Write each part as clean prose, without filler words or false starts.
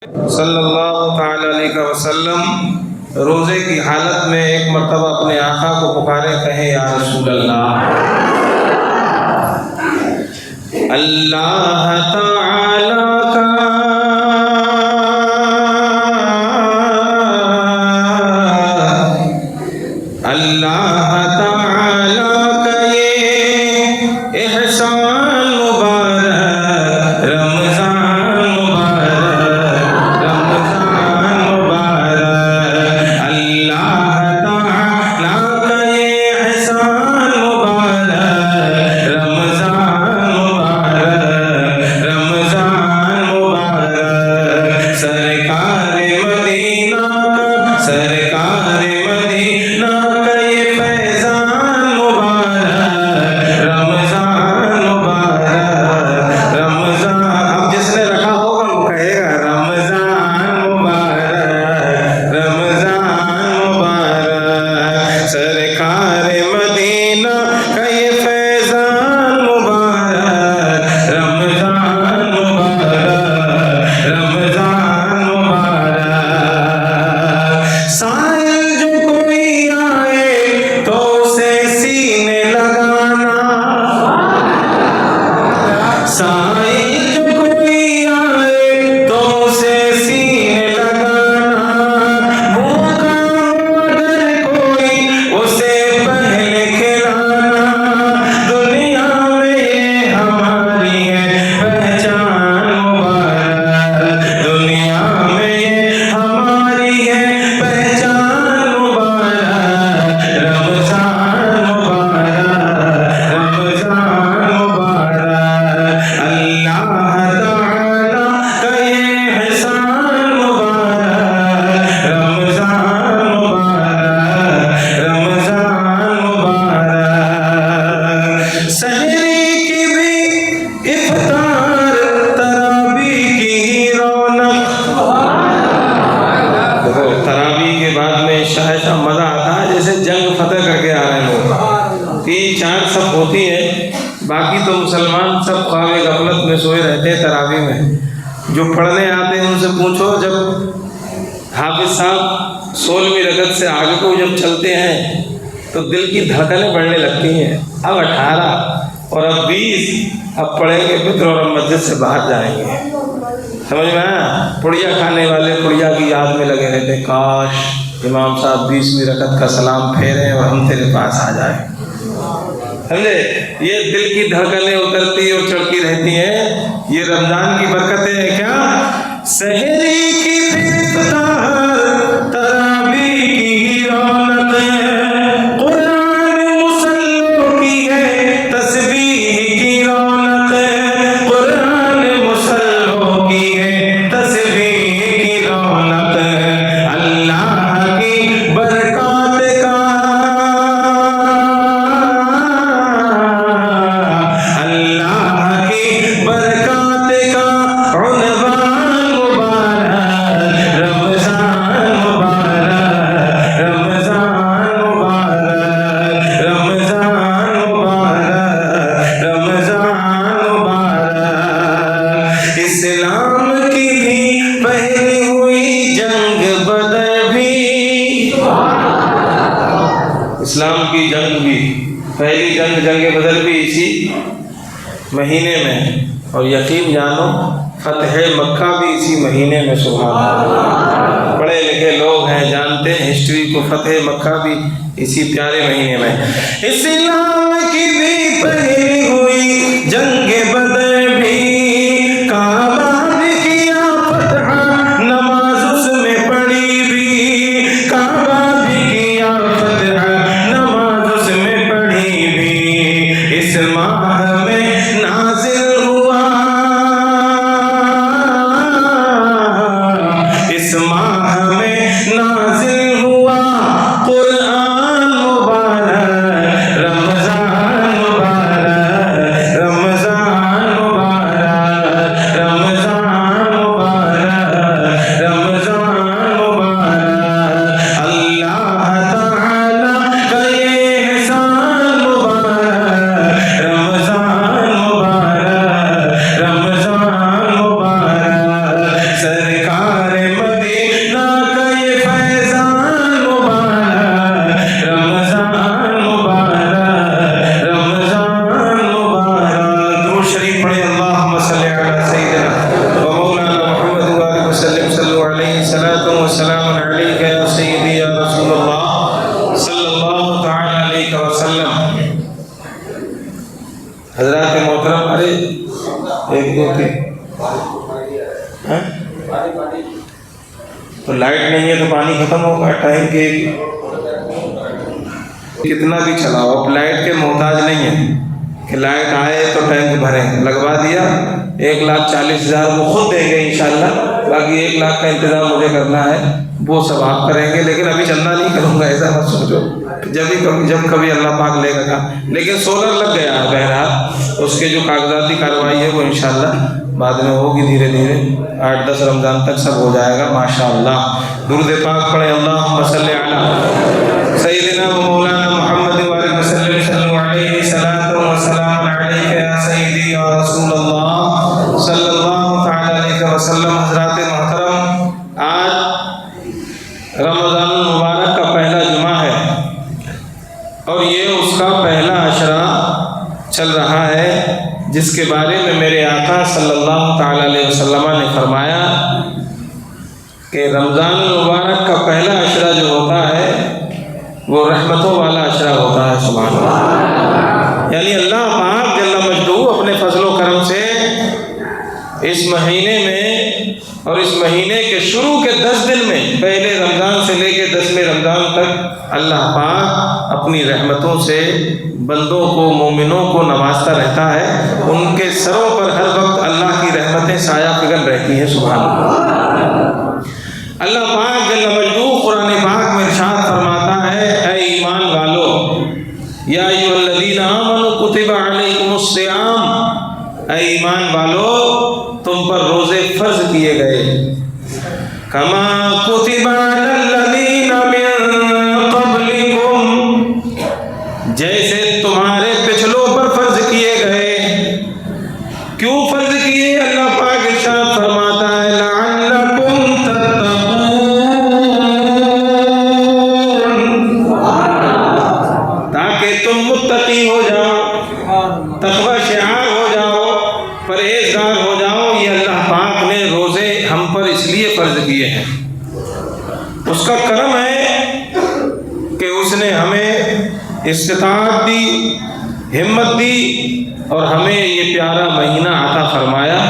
صلی اللہ تعالی علیہ وسلم روزے کی حالت میں ایک مرتبہ اپنے آقا کو پکارے، کہے یا رسول اللہ، اللہ تعالی کا اللہ تعالی کا یہ احسان مبارک، رمضان مبارک، رمضان مبارک، اللہ تعالی کا یہ احسان مبارک، رمضان مبارک، رمضان مبارک، سرکار مدینہ کا، سرکار مدینہ کا یہ فیضان مبارک، رمضان مبارک، رمضان۔ اب جس نے رکھا ہوگا وہ کہے گا رمضان مبارک، رمضان مبارک، سرکار مدینہ کا یہ فیضان مبارک، رمضان مبارک، رمضان مبارک۔ سائل جو کوئی آئے تو اسے سینے لگانا، سائل جو کوئی آئے تو اسے سینے لگانا، بھوکا اگر کوئی اسے پہلے کھلانا، دنیا میں یہ ہماری ہے پہچان مبارک، دنیا میں یہ ہماری ہے پہچان مبارک، رمضان مبارک، رمضان مبارک، اللہ تعالی کا یہ احسان مبارک، رمضان مبارک، رمضان مبارک، سحری کی بھی افطار، تراویح کی رونق۔ دیکھو تراویح کے بعد میں ایسا مزہ آتا ہے جیسے جنگ فتح کر کے آ رہے ہیں لوگ، 3-4 سب ہوتی ہے، باقی تو مسلمان سب خواب غفلت میں سوئے رہتے ہیں تراویح میں۔ جو پڑھنے آتے ہیں ان سے پوچھو، جب حافظ صاحب 16ویں رکعت سے آگے کو جب چلتے ہیں تو دل کی دھڑکنیں بڑھنے لگتی ہیں، اب 18 اور اب 20، اب پڑھیں گے فطر اور اب مسجد سے باہر جائیں گے، سمجھ میں آیا؟ پڑیا کھانے والے پڑیا کی یاد میں لگے رہتے ہیں، کاش امام صاحب 20ویں رکعت کا سلام پھیریں اور ہم تیرے پاس آ جائیں، سمجھے؟ یہ دل کی دھڑکنیں اترتی اور چڑھتی رہتی ہیں، یہ رمضان کی برکتیں ہیں۔ کیا سحری کی افطار، تراویح کی رونق، قرآن مصلوں کی ہے تسبیح کی رونق، قرآن مصلوں کی ہے تسبیح کی رونق، اللہ کی برکات کا، اللہ کی برکات کا عنوان مبارک، رمضان مبارک، رمضان مبارک، رمضان مبارک، رمضان مبارک۔ اسلام کی بھی پہلی ہوئی جنگ بدر بھی، اسلام کی جنگ بھی پہلی جنگ بدر بھی اسی مہینے میں، اور یقین جانو فتح مکہ بھی اسی مہینے میں، سبحان اللہ۔ پڑھے لکھے لوگ ہیں، جانتے ہیں ہسٹری کو، فتح مکہ بھی اسی پیارے مہینے میں۔ اسلام کی بھی پہلی ہوئی جنگ بدر بھی، کعبہ بھی کیا فتح، نماز اس میں پڑھی بھی، کعبہ بھی کیا فتح، نماز اس میں پڑھی بھی، اس ماہ میں نازل ہوا، اس ماہ میں نازل ہوا قرآن مبارک، رمضان مبارک، رمضان تو لائٹ نہیں ہے تو پانی ختم ہوگا، ٹینک کے کتنا بھی چلاؤ، اب لائٹ کے محتاج نہیں ہے کہ لائٹ آئے تو ٹینک بھریں، لگوا دیا 1,40,000 وہ خود دیں گے انشاءاللہ، باقی 1 لاکھ کا انتظام مجھے کرنا ہے، وہ سب آپ کریں گے، لیکن ابھی چندہ نہیں کروں گا، ایسا مت سوچو، جب کبھی اللہ پاک لے گا۔ لیکن سولر لگ گیا ہے، بہرحال اس کے جو کاغذاتی کارروائی ہے وہ انشاءاللہ بعد میں ہوگی، دھیرے دھیرے 8-10 رمضان تک سب ہو جائے گا ماشاءاللہ۔ درود پاک پڑھیں، اللہم صلی علی سیدنا و مولانا محمد وآلہ وسلم، صلی علیہ صلاۃ و سلام علیک یا سیدی یا رسول اللہ صلی اللہ تعالی علیہ وسلم۔ حضرات محترم، آج رمضان المبارک کا پہلا جمعہ ہے اور یہ اس کا پہلا عشرہ چل رہا ہے، جس کے بارے میں میرے آقا صلی اللہ تعالی علیہ وسلم نے فرمایا کہ رمضان المبارک کا پہلا عشرہ جو ہوتا ہے وہ رحمتوں والا عشرہ ہوتا ہے، سبحان اللہ۔ یعنی اللہ پاک جل مجدہ اپنے فضل و کرم سے اس مہینے میں اور اس مہینے کے شروع کے 10 دن میں، پہلے رمضان سے لے کے 10ویں رمضان تک، اللہ پاک اپنی رحمتوں سے بندوں کو، مومنوں کو نوازتا رہتا ہے، ان کے سروں پر ہر وقت اللہ کی رحمتیں سایہ فگن رہتی ہیں، سبحان اللہ۔ اللہ پاک جل مجدہ قرآن پاک میں ارشاد فرماتا ہے، اے ایمان والو، یا ایھا الذین آمنوا کتب علیکم الصیام، اے ایمان والو تم پر روزے فرض کیے گئے، کما کتب علی الذین من قبلکم، جیسے تمہارے پچھلوں پر فرض کیے گئے۔ کیوں فرض کیے؟ اللہ پاک ارشاد فرماتا ہے، لعلکم تتقون، تاکہ تم متقی ہو جاؤ، تقوی شعار ہو جاؤ، پرہیزگار ہو جاؤ۔ یہ اللہ پاک نے روزے ہم پر اس لیے فرض کیے ہیں، اس کا کرم ہے کہ اس نے ہمیں استطاعت دی، ہمت دی، اور ہمیں یہ پیارا مہینہ عطا فرمایا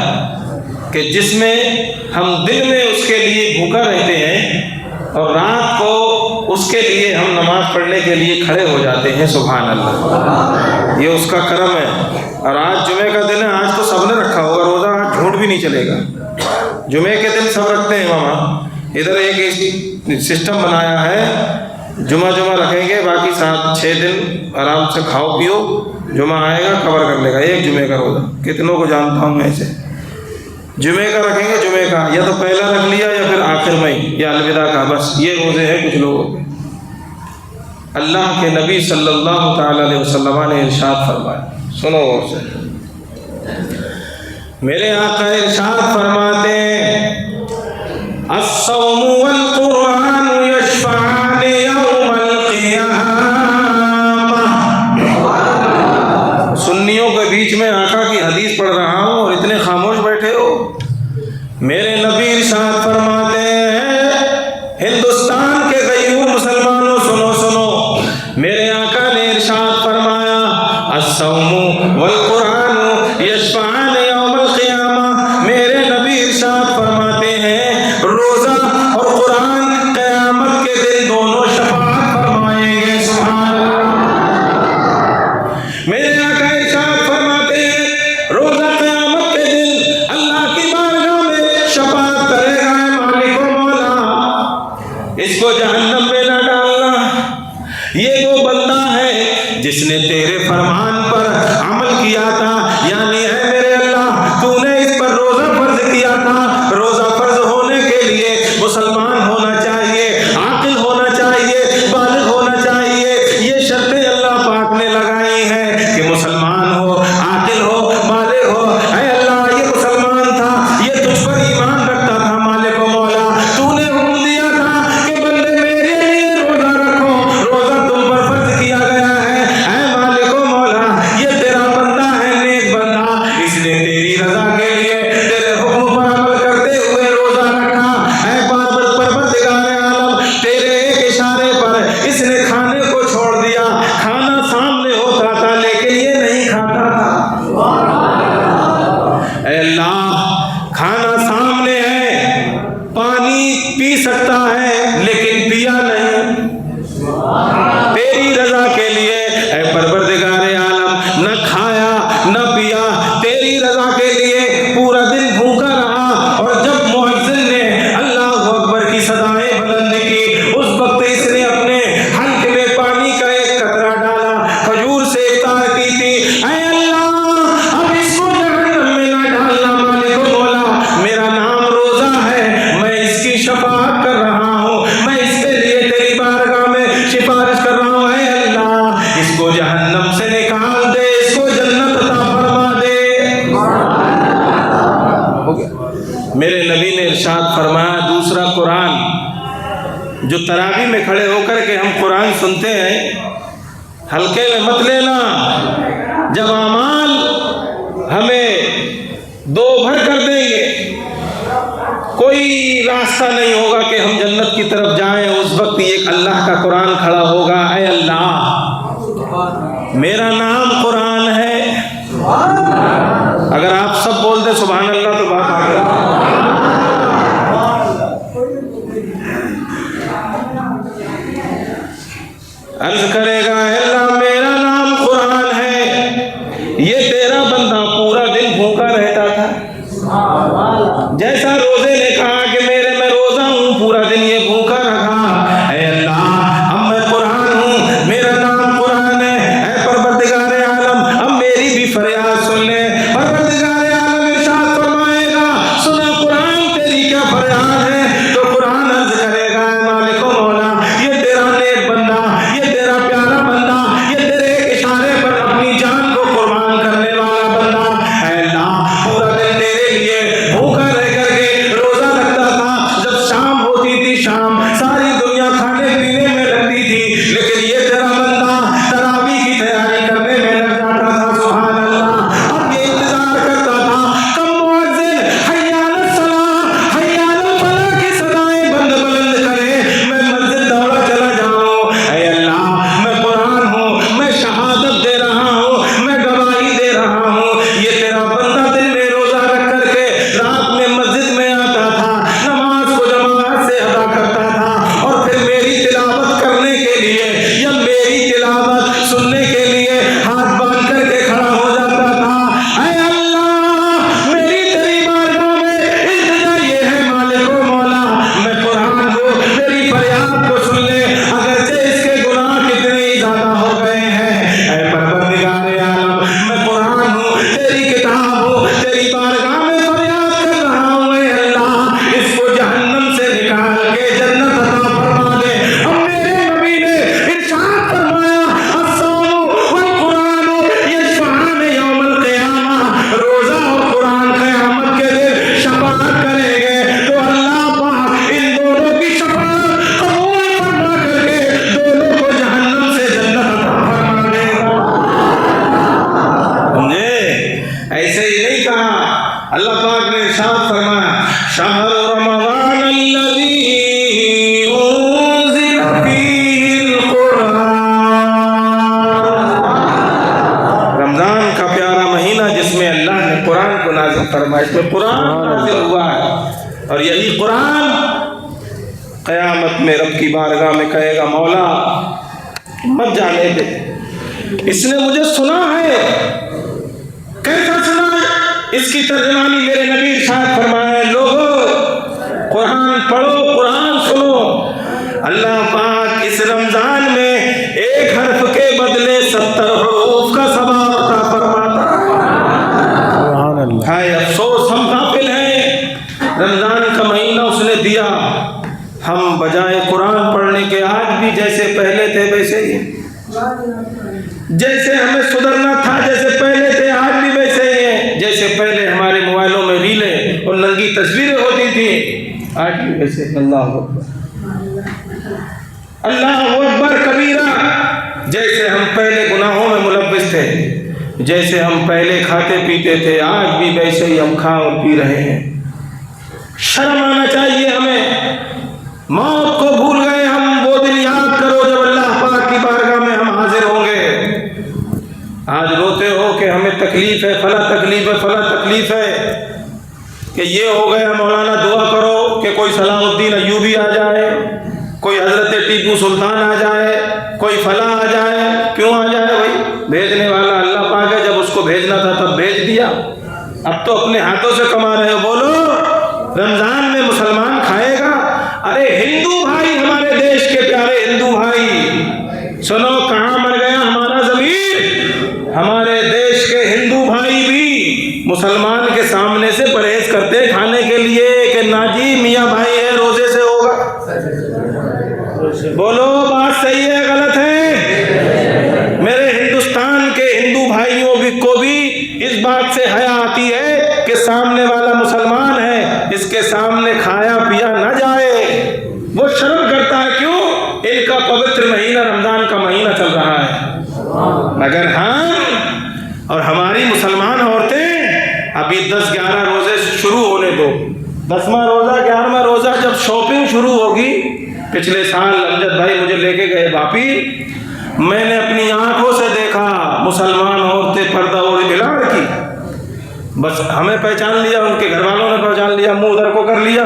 کہ جس میں ہم دن میں اس کے لیے بھوکا رہتے ہیں اور رات کو اس کے لیے ہم نماز پڑھنے کے لیے کھڑے ہو جاتے ہیں، سبحان اللہ۔ یہ اس کا کرم ہے۔ اور آج جمعے کا دن ہے، آج تو سب نے رکھا ہوگا روزہ، آج جھوٹ بھی نہیں چلے گا، جمعے کے دن سب رکھتے ہیں ماما۔ ادھر ایک سسٹم بنایا ہے، جمعہ رکھیں گے، باقی 7-6 دن آرام سے کھاؤ پیو، جمعہ آئے گا کور کر لے گا ایک جمعے کا روزہ۔ کتنوں کو جانتا ہوں میں ایسے، جمعے کا رکھیں گے، جمعے کا یا تو پہلا رکھ لیا یا پھر آخر میں یا الوداع کا، بس یہ روزے ہیں کچھ لوگوں کے۔ اللہ کے نبی صلی اللہ تعالی علیہ وسلم نے ارشاد فرمایا، سنو غور سے، میرے آقا ارشاد فرماتے ہیں، الصوم والقرآن یشفعان یوم القیامہ۔ سنیوں کے بیچ میں آقا کی حدیث پڑھ رہا ہوں اور اتنے خاموش بیٹھے ہو۔ میرے نبی ارشاد فرماتے ہیں، ہندوستان کے غیور مسلمانوں سنو، میرے آقا نے ارشاد فرمایا، الصوم والقرآن یشفعان یوم القیامہ۔ میرے نبی ارشاد فرماتے ہیں، روزہ اور قرآن قیامت کے دن دونوں شفاعت فرمائیں گے، سبحان اللہ۔ میرے آقا ارشاد فرماتے ہیں، روزہ قیامت کے دن اللہ کی بارگاہ میں شفاعت کرے گا، مالک و مولا، اس کو جہنم میں نہ ڈالنا، یہ وہ بندہ ہے جس نے تیرے فرمان پر عمل کیا تھا، یعنی اے میرے اللہ تو نے اس پر روزہ فرض کیا تھا، روزہ فرض ہونے کے لیے مسلمان ہونا چاہیے، عاقل ہونا چاہیے، بالغ ہونا چاہیے، یہ شرطیں اللہ پاک نے لگائی ہیں کہ مسلمان ہو، عاقل ہو، بالغ ہو۔ اے اللہ یہ مسلمان تھا، یہ تجھ پر ایمان رکھتا تھا، مالک و مولا تو نے حکم دیا تھا کہ بندے میری سکتا ہے لیکن پیا نہیں، تیری رضا کے لیے اے پروردگار عالم نہ کھایا نہ پیا، تیری رضا کے لیے پورا دن بھوکا رہا، اور جب مؤذن نے اللہ اکبر کی صدائیں بلند کی اس وقت اس نے اپنے حلق میں پانی کا ایک قطرہ ڈالا، کھجور سے افطار کی تھی، اے اللہ اب اس کو جہنم میں نہ ڈالنا مالک و مولا، میرا نام روزہ ہے، میں اس کی شفاعت کر رہا ہوں، میں اس کے لیے تیری بارگاہ میں سفارش کر رہا ہوں، اے اللہ اس کو جہنم سے نکال دے، اس کو جنت عطا فرما دے۔ میرے نبی نے ارشاد فرمایا، دوسرا قرآن جو تراویح میں کھڑے ہو کر کے ہم قرآن سنتے ہیں ہلکے میں مت لینا، جب اعمال ہمیں دو بھر کر دیں گے کوئی راستہ نہیں ہوگا کہ ہم جنت کی طرف جائیں، اس وقت ایک اللہ کا قرآن کھڑا ہوگا، اے اللہ میرا نام قرآن ہے، اگر آپ سب بول دیں سبحان اللہ تو بات آ گئی۔ عرض کرے گا اے اللہ میرا نام قرآن ہے، یہ تیرا بندہ پورا دن بھوکا رہتا تھا، جیسا روزے نے کہا کہ میں روزہ ہوں، پورا دن یہ بھوکا رہا، اے اللہ اب میں قرآن ہوں، میرا نام قرآن ہے، اے پروردگار عالم اب میری بھی فریاد سن لے۔ پروردگار عالم ارشاد فرمائے گا، سنا قرآن تیری کیا فریاد ہے، تو قرآن عرض کرے گا اے مالک و مولا یہ تیرا نیک بندہ، یہ تیرا پیارا بندہ، یہ تیرے ایک اشارے پر اپنی جان کو قربان کرنے والا بندہ، اے اللہ پورا دن تیرے لیے بھوکا رہ کر کے روزہ رکھتا تھا، جب شام ہوتی تھی شام ساری دنیا کھانے پینے میں لگتی تھی، لیکن یہ تیرا بندہ تراویح کی تیاری کرنے میں لگ جاتا تھا، سبحان اللہ، اب یہ انتظار کرتا تھا کب مؤذن حی علی الصلاۃ حی علی الفلاح کی صدائیں بلند کرے، میں مسجد دوڑا چلا جاؤں، اے اللہ میں قرآن ہوں، میں شہادت دے رہا ہوں، میں گواہی دے رہا ہوں، یہ تیرا بندہ دن میں روزہ رکھ کر کے رات میں مسجد میں آتا تھا، نماز کو جماعت سے ادا کرتا تھا، اور پھر میری تلاوت کرنے کے لیے یا میری تلاوت سننے کے لیے ہاتھ باندھ کر کے کھڑا ہو جاتا تھا، اے اللہ میری تیری بارگاہ میں التجا یہ ہے مالک و مولا، میں قرآن کو میری فریاد کو سن لے، اگرچہ اس کے گناہ کتنے ہی زیادہ ہو گئے ہیں، اے پروردگار عالم میں قرآن ہوں، تیری کتاب ہوں، تیری بارگاہ میں فریاد کر رہا ہوں، اے اللہ اس کو جہنم سے نکال کے جنت عطا فرما دے۔ اب میرے نبی نے ارشاد فرمایا، الصوم والقرآن یشفعان یوم القیامہ، روزہ اور قرآن قیامت کے دن شفاعت کریں گے، تو اللہ پاک ان دونوں کی شفاعت قبول فرما کر کے دونوں کو جہنم سے جنت عطا فرما دے گا۔ سمجھے؟ ایسے ہی نہیں کہا، اللہ پاک نے ارشاد فرمایا، شہر رمضان الذی انزل فیہ القرآن، رمضان کا پیارا مہینہ جس میں اللہ نے قرآن کو نازل فرمایا، اس میں قرآن نازل ہوا ہے، اور یہی قرآن قیامت میں رب کی بارگاہ میں کہے گا مولا مت جانے دے، اس نے مجھے سنا ہے، کیسا سنا ہے؟ اس کی ترجمانی میرے نبی ارشاد فرمائے، لوگو قرآن پڑھو قرآن سنو، اللہ پاک اس رمضان میں ایک حرف کے بدلے 70 حروف کا ثواب عطا فرماتا ہے۔ ہائے افسوس ہم غافل ہیں، رمضان کا مہینہ اس نے دیا، ہم بجائے قرآن پڑھنے کے آج بھی جیسے پہلے تھے ویسے ہی، جیسے ہمیں سدھرنا تھا جیسے پہلے تھے آج بھی ویسے ہی ہیں، جیسے پہلے ہمارے موبائلوں میں ریلیں اور ننگی تصویریں ہوتی تھیں آج بھی ویسے۔ اللہ اکبر اللہ اکبر کبیرہ، جیسے ہم پہلے گناہوں میں ملوث تھے، جیسے ہم پہلے کھاتے پیتے تھے آج بھی ویسے ہی ہم کھا اور پی رہے ہیں۔ شرم آنا چاہیے ہمیں، موت کو بھول گئے ہم، وہ دن یاد کرو جب اللہ پاک کی بارگاہ میں ہم حاضر ہوں گے۔ آج روتے ہو کہ ہمیں تکلیف ہے، فلاں تکلیف ہے، فلاں تکلیف ہے، کہ یہ ہو گیا، مولانا دعا کرو کہ کوئی صلاح الدین ایوبی آ جائے، کوئی حضرت ٹیپو سلطان آ جائے، کوئی فلاں آ جائے. کیوں آ جائے بھائی؟ بھیجنے والا اللہ پاک ہے. جب اس کو بھیجنا تھا تب بھیج دیا. اب تو اپنے ہاتھوں سے کما رہے ہو. بولو رمضان میں مسلمان کھائے گا؟ ارے ہندو بھائی، ہمارے دیش کے پیارے ہندو بھائی، سنو کہاں مر گیا ہمارا ضمیر؟ ہمارے دیش کے ہندو بھائی بھی مسلمان کے سامنے سے پرہیز کرتے کھانے کے لیے کہ نا جی میاں بھائی ہے، روزے سے ہوگا. بولو بات صحیح ہے غلط ہے؟ میرے ہندوستان کے ہندو بھائیوں کو بھی اس بات سے حیا آتی ہے کہ سامنے والا مسلمان ہے، اس کے سامنے کھایا پیا نہ جائے. وہ شرم کرتا ہے. کیوں؟ ان کا پوتر مہینہ رمضان کا مہینہ چل رہا ہے. مگر ہم اور ہماری مسلمان عورتیں ابھی 10-11 روزے شروع ہونے دو. 10واں روزہ 11واں روزہ جب شاپنگ شروع ہوگی. پچھلے سال امجد بھائی مجھے لے کے گئے واپی، میں نے اپنی آنکھوں سے دیکھا مسلمان عورتیں پردہ اوڑھ بلاڑ کی. بس ہمیں پہچان لیا، ان کے گھر والوں نے پہچان لیا، منہ ادھر کو کر لیا،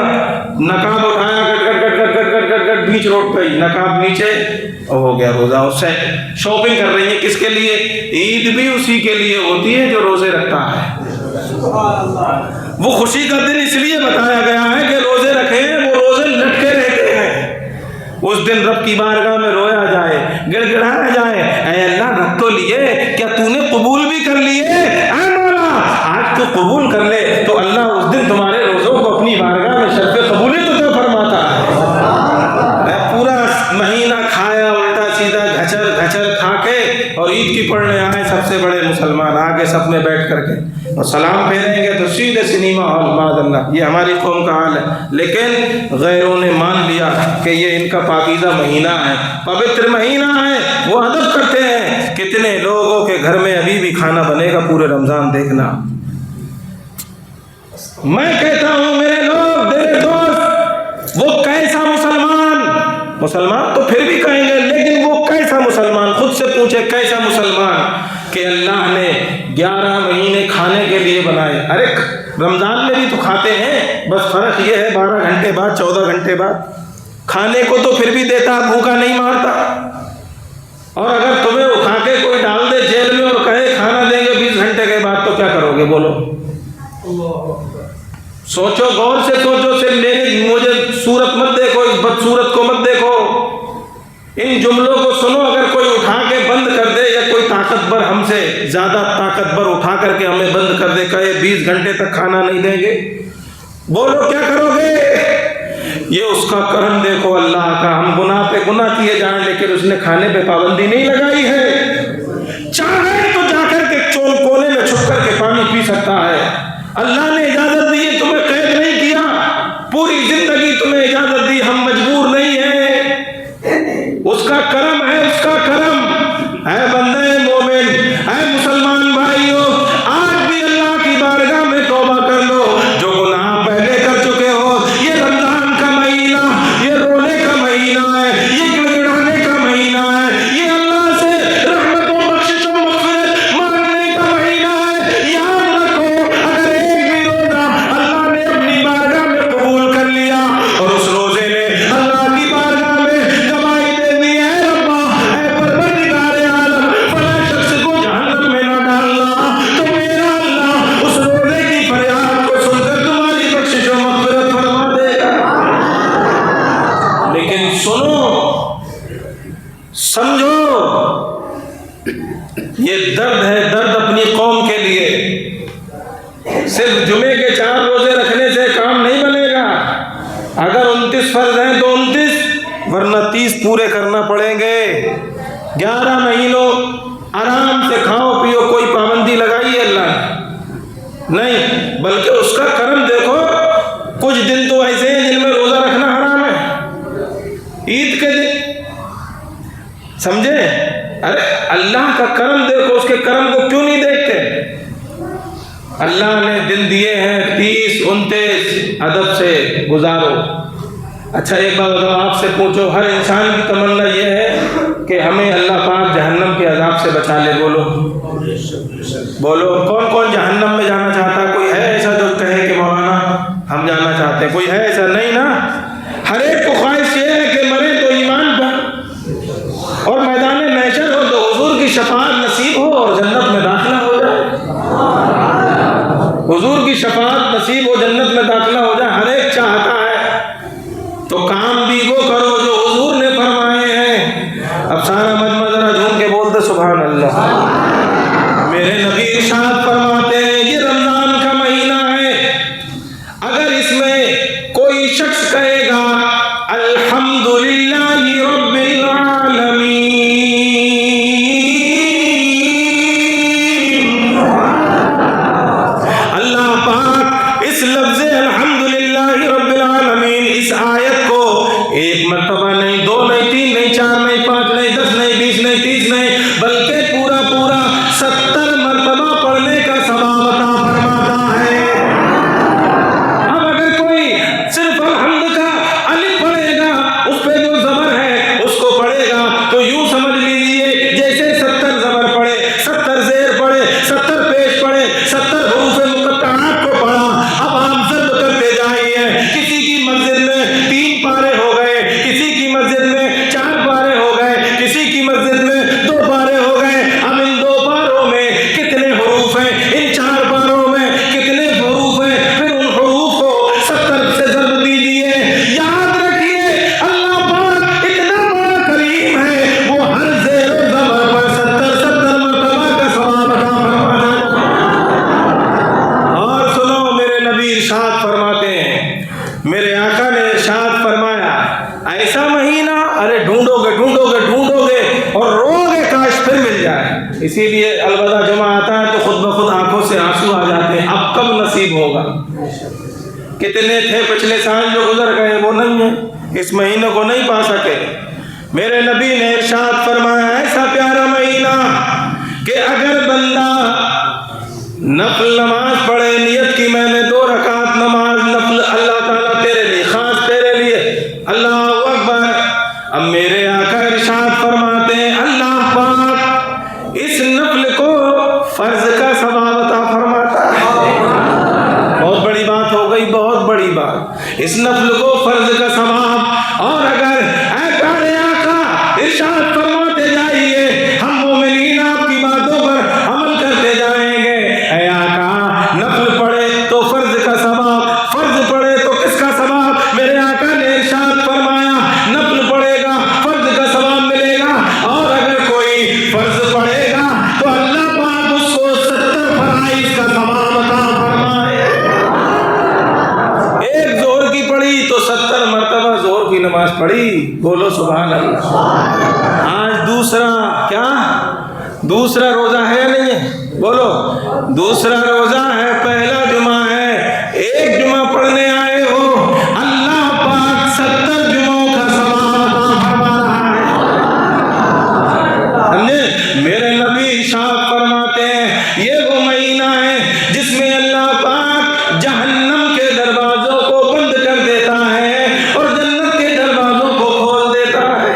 نقاب اٹھایا، کٹ کٹ کٹ کٹ کٹ کٹ کٹ بیچ روڈ پہ ہی نقاب نیچے، ہو گیا روزہ. اس سے شاپنگ کر رہی ہیں. کس کے لیے؟ عید بھی اسی کے لیے ہوتی ہے جو روزے رکھتا ہے. وہ خوشی کا دن اس لیے بتایا گیا ہے کہ روزے رکھیں، وہ روزے لٹکے رہتے ہیں. اس دن رب کی بارگاہ میں رویا جائے، گڑ گڑایا جائے، اے اللہ رکھ تو لیے، کیا تو نے قبول بھی کر لیے؟ اے مولا آج تو قبول کر لے، تو اللہ اس دن تمہارے روزوں کو اپنی بارگاہ میں شرف قبولیت تو فرماتا ہے. پورا مہینہ کھایا الٹا سیدھا گھچر گھچر کھا کے اور عید کی پڑھنے آئے سب سے بڑے مسلمان، آگے سب میں بیٹھ کر کے اور سلام پھیریں گے تو سیدھے سنیما ہال. معاذ اللہ، یہ ہماری قوم کا حال ہے. لیکن غیروں نے مان لیا کہ یہ ان کا پاکیزہ مہینہ ہے، پوتر مہینہ ہے. وہ ادب کرتے ہیں. کتنے لوگوں کے گھر میں ابھی بھی کھانا بنے گا پورے رمضان، دیکھنا. میں کہتا ہوں میرے لوگ، میرے دوست، وہ کیسا مسلمان تو پھر بھی کہیں گے، لیکن وہ کیسا مسلمان؟ خود سے پوچھے کیسا مسلمان کہ اللہ نے 11 مہینے کھانے کے لیے بنائے. ارے رمضان میں بھی تو کھاتے ہیں، بس فرق یہ ہے 12 گھنٹے بعد 14 گھنٹے بعد. کھانے کو تو پھر بھی دیتا، بھوکا نہیں مارتا. اور اگر تمہیں اٹھا کے کوئی ڈال دے جیل میں اور کہے کھانا دیں گے 20 گھنٹے کے بعد، تو کیا کرو گے؟ بولو. سوچو، غور سے سوچو. صرف مجھے صورت مت دیکھو، اس بدصورت کو مت دیکھو. ان جملوں کو سنو. اگر کوئی اٹھا کے بند کر دے، یا کوئی طاقتور ہم سے زیادہ طاقتور اٹھا کر کے ہمیں بند کر دے، کہے 20 گھنٹے تک کھانا نہیں دیں گے، بولو کیا کرو گے؟ یہ اس کا کرم دیکھو اللہ کا. ہم گناہ پہ گناہ کیے جائیں، لیکن اس نے کھانے پہ پابندی نہیں لگائی ہے. چاہے تو جا کر کے چول کونے میں چھپ کر کے پانی پی سکتا ہے. اللہ نے اجازت دی ہے، تمہیں قید نہیں کیا. پوری زندگی تمہیں اجازت دی، ہم مجبور نہیں ہیں. اس کا کرم ہے، اس کا کرم ہے. بندے مومن، اے مسلمان بھائیوں، آج بھی اللہ کی بارگاہ میں توبہ کر لو. جو گناہ پہلے کر چکے ہو، یہ رمضان کا مہینہ، یہ رونے کا مہینہ ہے، یہ گڑگڑانے کا مہینہ ہے، یہ اللہ سے رحمت و بخشش و مغفرت مانگنے کا مہینہ ہے. یاد رکھو، اگر ایک بھی روزہ اللہ نے اپنی بارگاہ میں قبول کر لیا اور اس روزے نے اللہ کی بارگاہ میں گواہی دے دی، اے ربا، اے پروردگار عالم، فلاں شخص کو جہنم میں نہ ڈالنا، تو میرا اللہ اس روزے کی فریاد کو سن کر تمہاری بخشش و مغفرت فرما دے گا. لیکن سنو، سمجھو، یہ درد ہے، درد اپنی قوم کے لیے. صرف جمعے کے 4 روزے رکھنے سے کام نہیں بنے گا. اگر 29 فرض ہیں تو 29، ورنہ 30 پورے کرنا پڑیں گے. 11 مہینوں آرام سے کھاؤ پیو، کوئی پابندی لگائی ہے اللہ نے؟ نہیں، بلکہ اس کا کرم دیکھو. کچھ دن تو ایسے ہیں جن میں روزہ رکھنا حرام ہے، عید کے دن، سمجھے؟ ارے اللہ کا کرم دیکھو، اس کے کرم کو کیوں نہیں دیکھتے؟ اللہ نے دن دیے ہیں 30 29، ادب سے گزارو. اچھا ایک بات بتاؤ، آپ سے پوچھو، ہر انسان کی تمنا یہ ہے کہ ہمیں اللہ پاک جہنم کے عذاب سے بچا لے. بولو بولو، کون کون جہنم میں جانا چاہتا ہے؟ کوئی ہے ایسا جو کہے کہ مولانا ہم جانا چاہتے ہیں؟ کوئی ہے ایسا؟ نہیں نا. آیت کو ایک مرتبہ نہیں، 2 نہیں، 3 نہیں، 4 نہیں، 5 نہیں، 10 نہیں، 20 نہیں، 30 نہیں، بلکہ پورا 70 مرتبہ پڑھنے کا ثواب عطا فرماتا ہے۔ اب اگر کوئی صرف الحمد کا الف پڑھے گا، اس پہ جو زبر ہے اس کو پڑھے گا، تو یوں سمجھ لیجیے جیسے 70 زبر پڑھے، 70 زیر پڑھے، 70 پیش پڑھے، 70 حروف مقطعات کو پڑھا۔ اب آپ ضرب کرتے جائیے، کسی کی مسجد میں 3 پارے ہو گئے، کسی کی مسجد میں 4 پارے ہو گئے، کسی کی مسجد میں 2 پارے ہو گئے۔ اب ان 2 پاروں میں کتنے حروف ہیں، ان 4 پاروں میں کتنے حروف ہیں، پھر ان حروف کو 70 سے ضرب دیجیے۔ یاد رکھیے اللہ پاک اتنا بڑا کریم ہے، وہ ہر زیر و زبر پر 70 مرتبہ کا ثواب عطا فرماتا ہے۔ اور سنو، میرے نبی ارشاد فرماتے ہیں، میرے آقا نے ارشاد فرمایا، ایسا مہینہ ارے ڈھونڈو گے ڈھونڈو گے ڈھونڈو گے اور رو گے کاش پھر مل جائے۔ اسی لیے الوداع جمعہ آتا ہے تو خود بخود آنکھوں سے آنسو آ جاتے ہیں، اب کب نصیب ہوگا۔ کتنے تھے پچھلے سال جو گزر گئے، وہ نہیں ہیں، اس مہینے کو نہیں پا سکے۔ میرے نبی نے ارشاد فرمایا، ایسا پیارا مہینہ کہ اگر بندہ نفل نماز پڑھے، نیت کی میں نے 2 رکعت نماز نفل، اللہ تعالیٰ تیرے لیے، خاص تیرے لیے، اللہ اکبر۔ اب میرے آقا ارشاد فرماتے ہیں، اللہ پاک اس نفل کو فرض کا ثواب عطا فرماتا ہے۔ بہت بڑی بات ہو گئی، بہت بڑی بات، اس نفل کو فرض کا ثواب۔ اور اگر اے پیارے آقا ارشاد فرماتے جائیے، ہم مومنین آپ کی باتوں پر عمل کرتے جائیں گے۔ اے آقا نفل پڑھے تو فرض کا ثواب، فرض پڑھے تو کس کا ثواب؟ میرے آقا نے ارشاد فرمایا نفل پڑھے گا فرض کا ثواب ملے گا، اور اگر کوئی فرض پڑھے گا تو اللہ پاک اس کو 70 فرائض کا ثواب عطا فرمائے۔ ایک زہر کی پڑھی تو 70 مرتبہ زہر کی نماز پڑھی، بولو سبحان اللہ۔ آج دوسرا کیا، دوسرا روزہ ہے یا نہیں ہے؟ بولو، دوسرا روزہ ہے، پہلا جمعہ ہے، ایک جمعہ پڑھنے آئے ہو، اللہ پاک 70 جمعوں کا ثواب عطا فرما رہا ہے۔ سمجھے؟ میرے نبی ارشاد فرماتے ہیں، یہ وہ مہینہ ہے جس میں اللہ پاک جہنم کے دروازوں کو بند کر دیتا ہے اور جنت کے دروازوں کو کھول دیتا ہے۔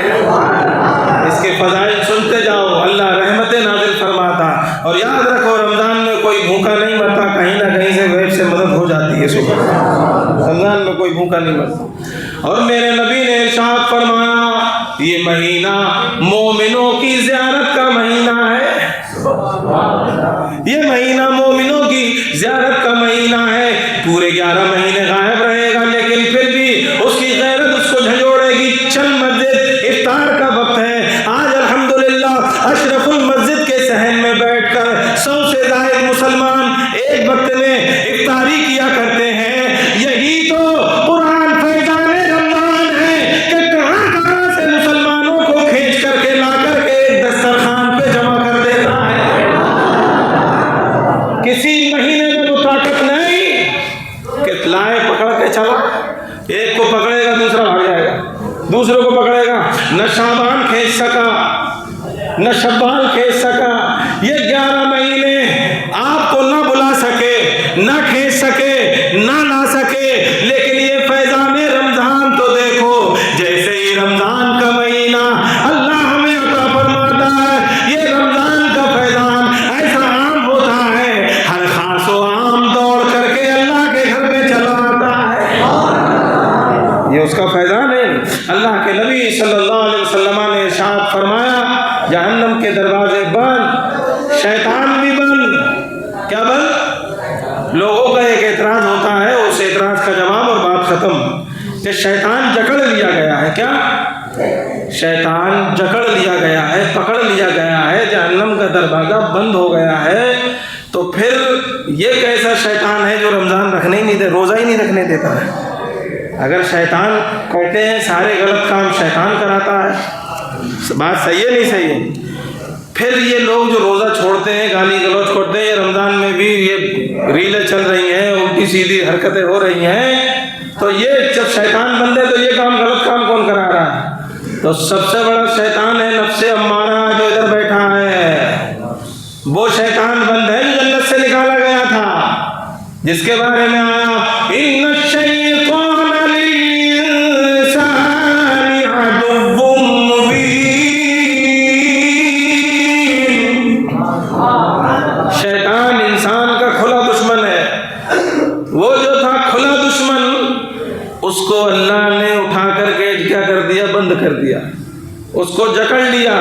اس کے فضائل سنتے جاؤ، اللہ رحمتیں نازل فرماتا۔ اور یاد رکھو، رمضان میں کوئی بھوکا نہیں مرتا، کہیں نہ کہیں سے غیب سے مدد ہو جاتی ہے۔ رمضان میں کوئی بھوکا نہیں مرتا۔ اور میرے نبی نے ارشاد فرمایا، یہ مہینہ مومنوں کی زیارت کا مہینہ ہے، یہ مہینہ مومنوں کی زیارت کا مہینہ ہے۔ پورے 11 مہینے غائب رہے گا، لیکن پھر بھی اس کی غیرت اس کو جھنجھوڑے گی۔ چل مسجد، افطار کا وقت ہے، آج الحمدللہ اشرف المسجد کے صحن میں بیٹھ کر 100 سے زائد مسلمان ایک وقت میں افطاری کیا کرتے ہیں۔ یہی تو قرآن فیضان رمضان ہے کہ کہاں کہاں سے مسلمانوں کو کھینچ کر کے لا کر کے ایک دسترخوان پہ جمع کر دیتا ہے۔ کسی مہینے میں وہ طاقت نہیں کہ لائے پکڑ کے چلا، ایک کو پکڑے گا دوسرا بھاگ جائے گا، دوسرے کو پکڑے گا، نہ شعبان کھینچ سکا نہ شوال کھینچ سکا۔ یہ 11 مہینے آپ کو نہ بلا سکے، نہ کھینچ سکے، نہ لا سکے، لیکن یہ فیضان رمضان تو دیکھو، جیسے ہی رمضان کا مہینہ اللہ ہمیں عطا فرماتا ہے، یہ رمضان کا فیضان ایسا عام ہوتا ہے، ہر خاص و عام دوڑ کر کے اللہ کے گھر میں چلا آتا ہے۔ یہ اس کا فیضان ہے۔ اللہ کے نبی صلی اللہ علیہ وسلم نے ارشاد فرمایا، جہنم کے دروازے بند، شیطان بھی بند۔ کیا بند؟ لوگوں کا ایک اعتراض ہوتا ہے، اس اعتراض کا جواب اور بات ختم، کہ شیطان جکڑ لیا گیا ہے۔ کیا؟ شیطان جکڑ لیا گیا ہے، پکڑ لیا گیا ہے، جہنم کا دروازہ بند ہو گیا ہے۔ تو پھر یہ کیسا شیطان ہے جو رمضان رکھنے ہی نہیں دے، روزہ ہی نہیں رکھنے دیتا ہے؟ اگر شیطان کہتے ہیں سارے غلط کام شیطان کراتا ہے، بات صحیح ہے نہیں صحیح ہے؟ پھر یہ لوگ جو روزہ چھوڑتے ہیں، گالی گلوچ کرتے ہیں، یہ رمضان میں بھی یہ ریلیں چل رہی ہیں، الٹی سیدھی حرکتیں ہو رہی ہیں، تو یہ جب شیطان بندے تو تو سب سے بڑا شیطان ہے نفس امارہ جو ادھر بیٹھا ہے. وہ شیطان بند ہے جو جنت سے نکالا گیا تھا، جس کے بارے میں آیا ان الشیطان للانسان عدو مبین. شیطان انسان کا کھلا دشمن ہے. وہ جو تھا کھلا دشمن، اس کو اللہ نے اٹھا کر کے کیا کر دیا؟ بند کر دیا، اس کو جکڑ لیا.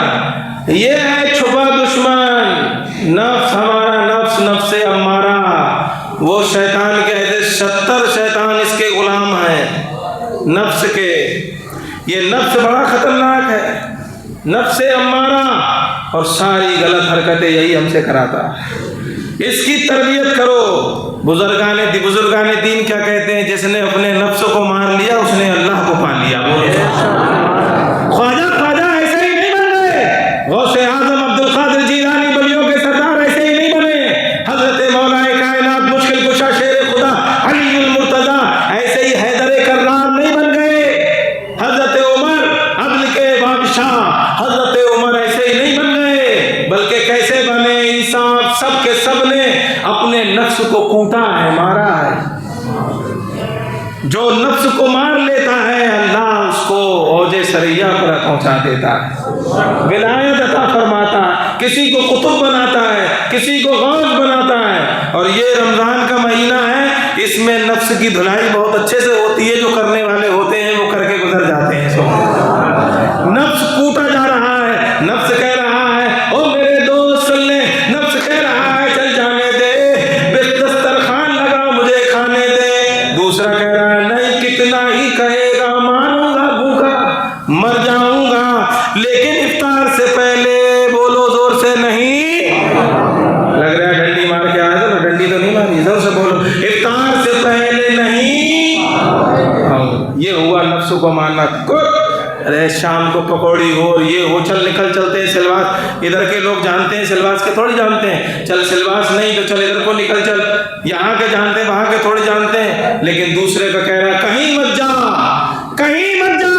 یہ ہے چھپا دشمن نفس، ہمارا نفس، نفس امارہ. وہ شیطان کہتے 70 شیطان اس کے غلام ہیں نفس کے. یہ نفس بڑا خطرناک ہے، نفس امارہ، اور ساری غلط حرکتیں یہی ہم سے کراتا ہے. اس کی تربیت کرو. بزرگان دین کیا کہتے ہیں؟ جس نے اپنے نفس کو مار لیا اس نے اللہ کو پا لیا. خواجہ ایسے ہی نہیں بن گئے. غوث اعظم عبد القادر جیلانی بلیوں کے سردار ایسے ہی نہیں بنے. حضرت مولا کائنات مشکل کشا شیر خدا علی المرتضی ایسے ہی حیدر کرار نہیں بن گئے. حضرت عمر عدل کے بادشاہ حضرت عمر ایسے ہی نہیں بن گئے، بلکہ کیسے بنے؟ انصاف سب کے سب نے اپنے نفس کو کوٹا ہے، مارا ہے. جو نفس کو مار لیتا ہے اللہ اس کو اوج ثریا پر پہنچا دیتا ہے، ولایت عطا فرماتا ہے، کسی کو قطب بناتا ہے، کسی کو غوث بناتا ہے. اور یہ رمضان کا مہینہ ہے، اس میں نفس کی دھلائی بہت اچھے سے ہوتی ہے. جو کرنے والے ہوتے ہیں وہ کر کے گزر جاتے ہیں. نفس کوٹا جا رہا ہے، نفس کہہ رہا ہے او میرے دوست سن لے، نفس کہہ رہا ہے چل جانے دے، دسترخوان لگا مجھے کھانے دے. دوسرا کہہ رہا ہے نہیں، کتنا ہی کہے گا، ماروں گا بھوکا مر جاؤں گا، لیکن افطار سے پہلے بولو زور سے نہیں. لگ رہا ہے ڈنڈی مار کے آیا تھا، ڈنڈی تو نہیں ماری، زور سے بولو افطار سے پہلے نہیں. یہ ہوا نفس کو مارنا. ارے شام کو پکوڑی ہو، یہ ہو، چل نکل چلتے ہیں سلواس. ادھر کے لوگ جانتے ہیں سلواس کے تھوڑی جانتے ہیں. چل سلواس نہیں تو چل ادھر کو نکل چل. یہاں کے جانتے ہیں، وہاں کے تھوڑی جانتے ہیں. لیکن دوسرے کا کہہ رہا ہے کہیں مت جا، کہیں مت جا.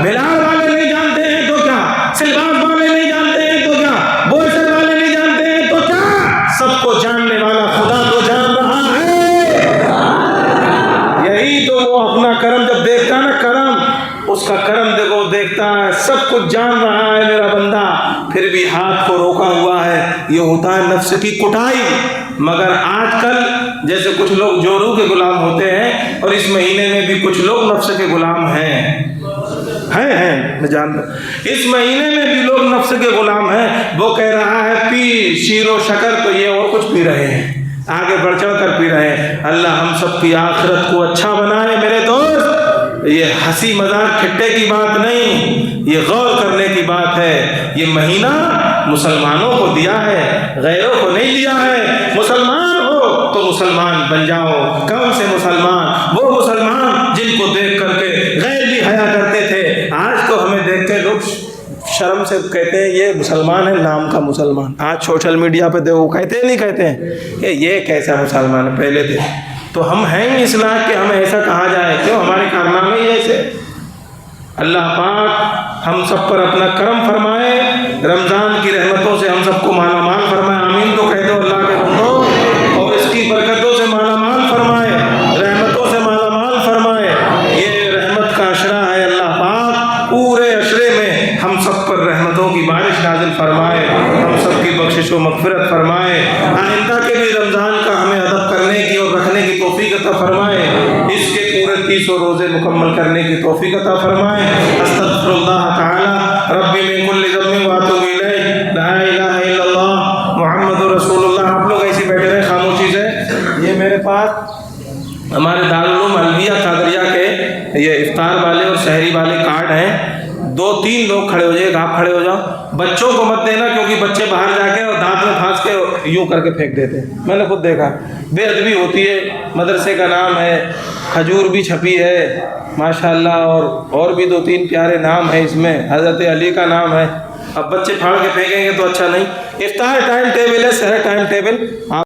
بلال والے نہیں جانتے ہیں تو کیا، سلواس والے نہیں جانتے ہیں تو کیا، بوسر والے نہیں جانتے ہیں تو کیا، سب کو جاننے والا خدا تو جان رہا ہے. یہی تو وہ اپنا کرم جب دیکھتا نا، کرم اس کا کرم دیکھو، دیکھتا ہے سب کچھ جان رہا ہے میرا بندہ، پھر بھی ہاتھ کو روکا ہوا ہے. یہ ہوتا ہے نفس کی کٹائی. مگر آج کل جیسے کچھ لوگ جورو کے غلام ہوتے ہیں، اور اس مہینے میں بھی کچھ لوگ نفس کے غلام ہیں میں جانتا ہوں. اس مہینے میں بھی لوگ نفس کے غلام ہیں. وہ کہہ رہا ہے پی شیر و شکر، تو یہ اور کچھ پی رہے ہیں، آگے بڑھ چڑھ کر پی رہے ہیں. اللہ ہم سب کی آخرت کو اچھا بنائے میرے دوست. یہ ہنسی مذاق ٹھٹے کی بات نہیں، یہ غور کرنے کی بات ہے. یہ مہینہ مسلمانوں کو دیا ہے، غیروں کو نہیں دیا ہے. مسلمان ہو تو مسلمان بن جاؤ. کون سے مسلمان؟ وہ مسلمان جن کو دیکھ کر کے غیر بھی حیا کرتے تھے. آج تو ہمیں دیکھ کے لوگ شرم سے کہتے ہیں یہ مسلمان ہے، نام کا مسلمان. آج سوشل میڈیا پہ دیکھو، کہتے ہیں نہیں کہتے ہیں کہ یہ کیسا مسلمان ہے؟ پہلے تھے تو ہم ہیں ہی اس لائق کہ ہمیں ایسا کہا جائے، کیوں؟ ہمارے کارنامے ہی ایسے. اللہ پاک ہم سب پر اپنا کرم فرمائے، رمضان کی رحمتوں سے ہم سب کو مالا مال فرمائے. آمین تو کہہ دو اللہ کے بندو. اور اس کی برکتوں سے مالا مال فرمائے، رحمتوں سے مالا مال فرمائے. یہ رحمت کا عشرہ ہے. اللہ پاک پورے عشرے میں ہم سب پر رحمتوں کی بارش نازل فرمائے، ہم سب کی بخشش و مغفرت فرمائے. آئندہ کے بھی رمضان کا ہمیں ادب کرنے کی اور رکھنے کی توفیق عطا فرمائے. اس کے پورے 30 روزے مکمل کرنے کی توفیق عطا فرمائے. استغفر اللہ تعالی ربی من کل ذنب واتوب الیہ، لا الہ الا اللہ محمد رسول اللہ. آپ لوگ ایسے بیٹھے رہے خاموشی سے. یہ میرے پاس ہمارے دارالعلوم الویہ قادریہ کے یہ افطار والے اور شہری والے کارڈ ہیں. 2-3 لوگ کھڑے ہو جائے، آپ کھڑے ہو جاؤ. بچوں کو مت دینا، کیونکہ بچے باہر جا کے اور دانت میں پھانس کے یوں کر کے پھینک دیتے ہیں. میں نے خود دیکھا، بے ادبی ہوتی ہے. مدرسے کا نام ہے، کھجور بھی چھپی ہے ماشاءاللہ، اور بھی 2-3 پیارے نام ہیں اس میں، حضرت علی کا نام ہے. اب بچے پھاڑ کے پھینکیں گے تو اچھا نہیں. افطار ٹائم ٹیبل ہے، سحر ٹائم ٹیبل.